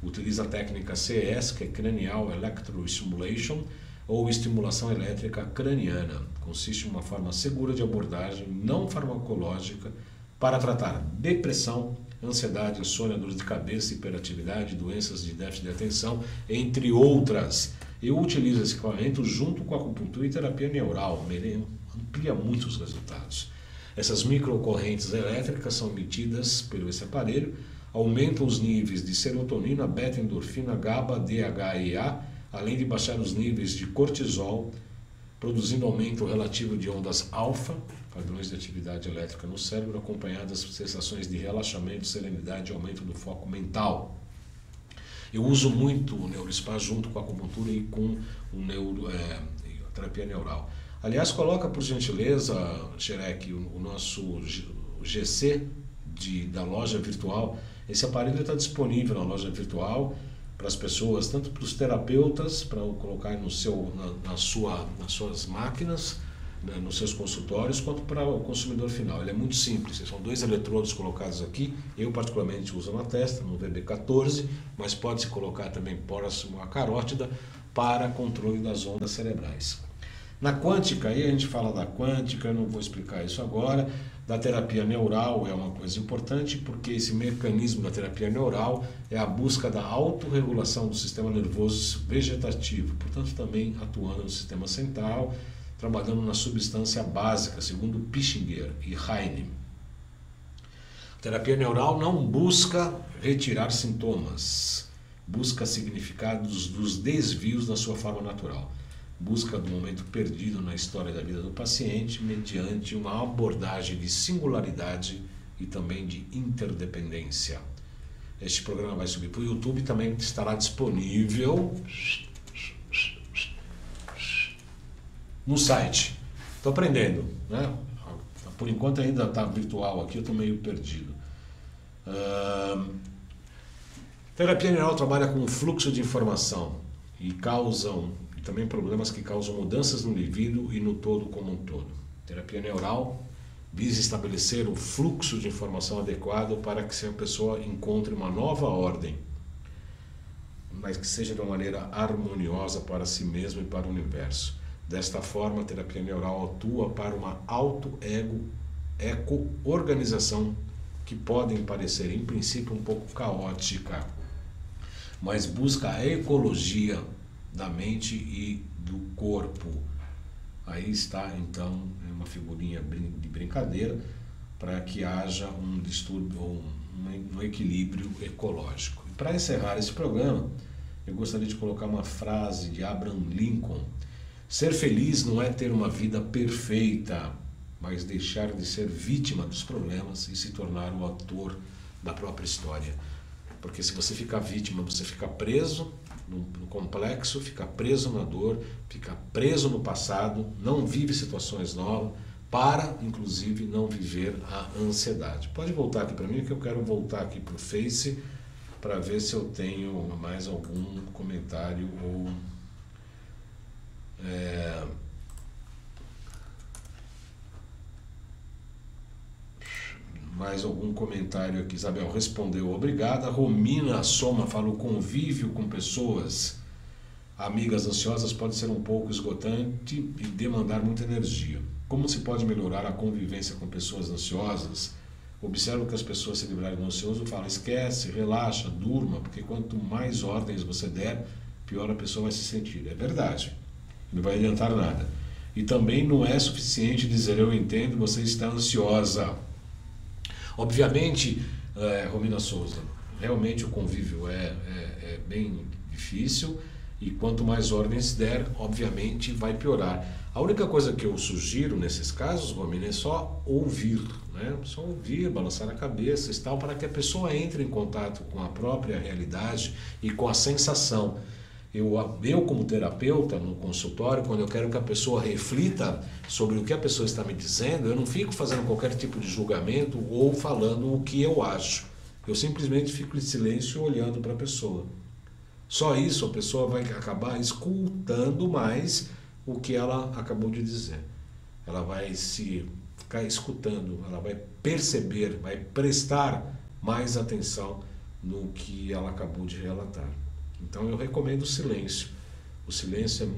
Utiliza a técnica CS, que é Cranial Electrostimulation, ou estimulação elétrica craniana. Consiste em uma forma segura de abordagem não farmacológica para tratar depressão, ansiedade, insônia, dor de cabeça, hiperatividade, doenças de déficit de atenção, entre outras. Eu utilizo esse equipamento junto com a acupuntura e terapia neural, amplia muito os resultados. Essas microcorrentes elétricas são emitidas pelo esse aparelho, aumentam os níveis de serotonina, beta-endorfina, GABA, DHEA, além de baixar os níveis de cortisol, produzindo aumento relativo de ondas alfa, padrões de atividade elétrica no cérebro, acompanhadas de sensações de relaxamento, serenidade e aumento do foco mental. Eu uso muito o NeuroSpa junto com a acupuntura e com a terapia neural. Aliás, coloca por gentileza, Xerec, o nosso GC da loja virtual. Esse aparelho está disponível na loja virtual para as pessoas, tanto para os terapeutas, para colocar nas suas máquinas, né, nos seus consultórios, quanto para o consumidor final. Ele é muito simples, são 2 eletrodos colocados aqui. Eu particularmente uso na testa, no VB14, mas pode-se colocar também próximo à carótida para controle das ondas cerebrais. Na quântica, aí a gente fala da quântica, eu não vou explicar isso agora. Da terapia neural é uma coisa importante, porque esse mecanismo da terapia neural é a busca da autorregulação do sistema nervoso vegetativo, portanto também atuando no sistema central, trabalhando na substância básica, segundo Pischinger e Heine. A terapia neural não busca retirar sintomas, busca significados dos desvios da sua forma natural. busca do momento perdido na história da vida do paciente mediante uma abordagem de singularidade e também de interdependência. Este programa vai subir para o YouTube e também estará disponível no site. Estou aprendendo, né? Por enquanto ainda está virtual aqui, eu estou meio perdido. Terapia neural trabalha com fluxo de informação e também problemas que causam mudanças no indivíduo e no todo como um todo. Terapia neural visa estabelecer o fluxo de informação adequado para que a pessoa encontre uma nova ordem, mas que seja de uma maneira harmoniosa para si mesmo e para o universo. Desta forma, a terapia neural atua para uma auto-eco-organização que podem parecer, em princípio, um pouco caótica, mas busca a ecologia da mente e do corpo. Aí está, então, uma figurinha de brincadeira para que haja um distúrbio ou um equilíbrio ecológico. E para encerrar esse programa, eu gostaria de colocar uma frase de Abraham Lincoln. Ser feliz não é ter uma vida perfeita, mas deixar de ser vítima dos problemas e se tornar o ator da própria história. Porque se você ficar vítima, você fica preso no complexo, fica preso na dor, fica preso no passado, não vive situações novas, inclusive, não viver a ansiedade. Pode voltar aqui para mim, que eu quero voltar aqui para o Face para ver se eu tenho mais algum comentário ou... mais algum comentário aqui. Isabel respondeu, obrigada. Romina Soma falou, convívio com pessoas amigas ansiosas pode ser um pouco esgotante e demandar muita energia. Como se pode melhorar a convivência com pessoas ansiosas? Observo que as pessoas se livrarem do ansioso falam, esquece, relaxa, durma, porque quanto mais ordens você der, pior a pessoa vai se sentir. É verdade, não vai adiantar nada. E também não é suficiente dizer, eu entendo, você está ansiosa. Obviamente, Romina Souza, realmente o convívio é bem difícil e quanto mais ordens der, obviamente vai piorar. A única coisa que eu sugiro nesses casos, Romina, é só ouvir, né? Só ouvir, balançar a cabeça e tal, para que a pessoa entre em contato com a própria realidade e com a sensação. Eu como terapeuta no consultório, quando eu quero que a pessoa reflita sobre o que a pessoa está me dizendo, eu não fico fazendo qualquer tipo de julgamento ou falando o que eu acho. Eu simplesmente fico em silêncio olhando para a pessoa. Só isso a pessoa vai acabar escutando mais o que ela acabou de dizer. Ela vai ficar escutando, ela vai perceber, vai prestar mais atenção no que ela acabou de relatar. Então eu recomendo o silêncio. O silêncio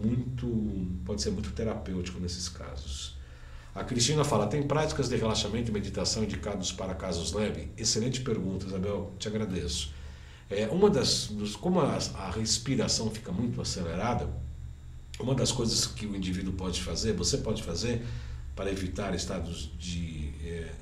pode ser muito terapêutico nesses casos. A Cristina fala, tem práticas de relaxamento e meditação indicados para casos leves? Excelente pergunta, Isabel, te agradeço. Como a respiração fica muito acelerada, uma das coisas que o indivíduo pode fazer, você pode fazer para evitar estados de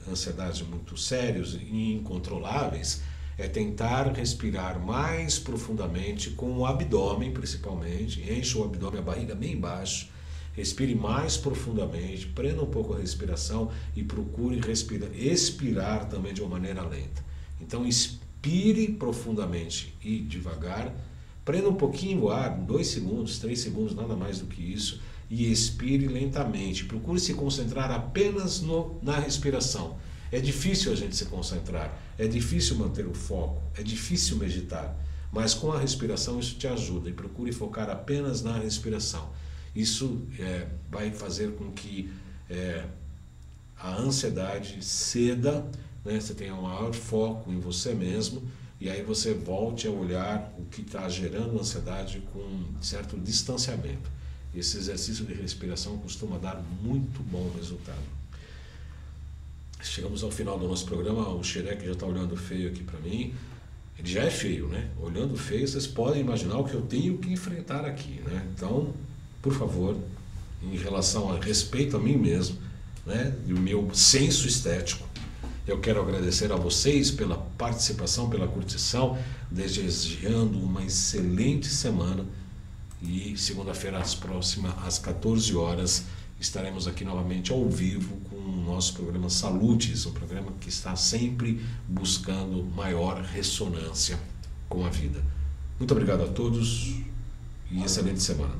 ansiedade muito sérios e incontroláveis, é tentar respirar mais profundamente com o abdômen, principalmente. Enche o abdômen, a barriga bem embaixo. Respire mais profundamente, prenda um pouco a respiração e procure expirar também de uma maneira lenta. Então, inspire profundamente e devagar. Prenda um pouquinho o ar, 2 segundos, 3 segundos, nada mais do que isso. E expire lentamente. Procure se concentrar apenas na respiração. É difícil a gente se concentrar, é difícil manter o foco, é difícil meditar, mas com a respiração isso te ajuda e procure focar apenas na respiração. Isso vai fazer com que a ansiedade ceda, né? Você tenha um maior foco em você mesmo e aí você volte a olhar o que está gerando ansiedade com um certo distanciamento. Esse exercício de respiração costuma dar muito bom resultado. Chegamos ao final do nosso programa, o Xerec já está olhando feio aqui para mim. Ele já é feio, né? Olhando feio, vocês podem imaginar o que eu tenho que enfrentar aqui, né? Então, por favor, em relação a respeito a mim mesmo, né? E o meu senso estético, eu quero agradecer a vocês pela participação, pela curtição, desejando uma excelente semana E segunda-feira, às 14 horas, estaremos aqui novamente ao vivo com o nosso programa Salutes, um programa que está sempre buscando maior ressonância com a vida. Muito obrigado a todos e excelente semana.